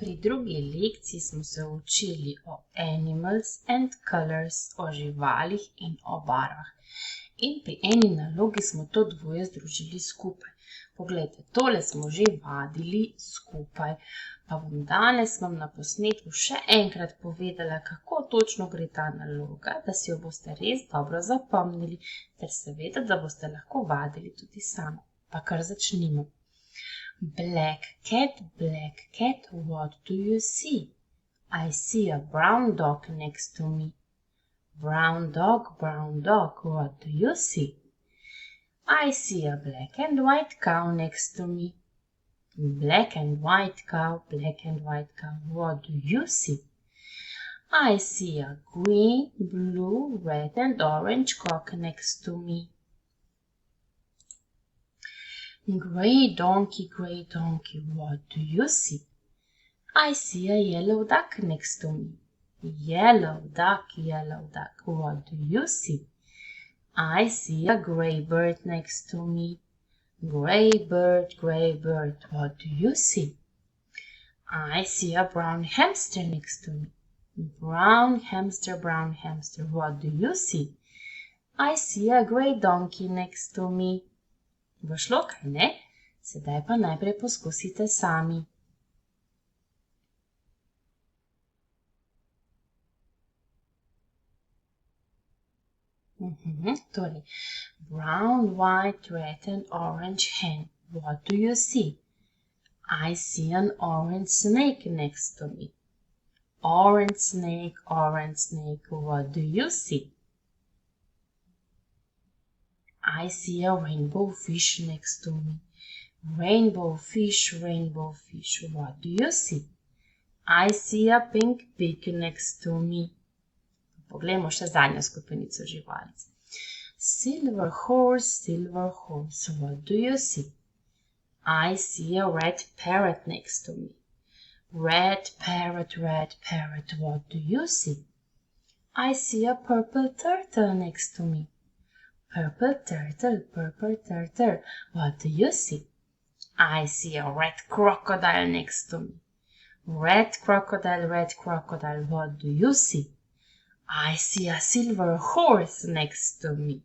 Pri drugi lekciji smo se učili o animals and colors, o živalih in o barvah. In pri eni nalogi smo to dvoje združili skupaj. Poglejte, tole smo že vadili skupaj, pa bom danes vam na posnetku še enkrat povedala, kako točno gre ta naloga, da si jo boste res dobro zapomnili, ter seveda, da boste lahko vadili tudi sami. Pa kar začnimo. Black cat, what do you see? I see a brown dog next to me. Brown dog, what do you see? I see a black and white cow next to me. Black and white cow, what do you see? I see a green, blue, red and orange cock next to me. Grey donkey, what do you see? I see a yellow duck next to me. Yellow duck, what do you see? I see a grey bird next to me. Grey bird, what do you see? I see a brown hamster next to me. Brown hamster, what do you see? I see a grey donkey next to me. Bo šlo, kaj ne? Sedaj pa najprej poskusite sami. Torej, brown, white, red and orange hen. What do you see? I see an orange snake next to me. Orange snake, what do you see? I see a rainbow fish next to me. Rainbow fish, what do you see? I see a pink pig next to me. Poglejmo še zadnjo skupinico živalic. Silver horse, what do you see? I see a red parrot next to me. Red parrot, what do you see? I see a purple turtle next to me. Purple turtle, what do you see? I see a red crocodile next to me. Red crocodile, what do you see? I see a silver horse next to me.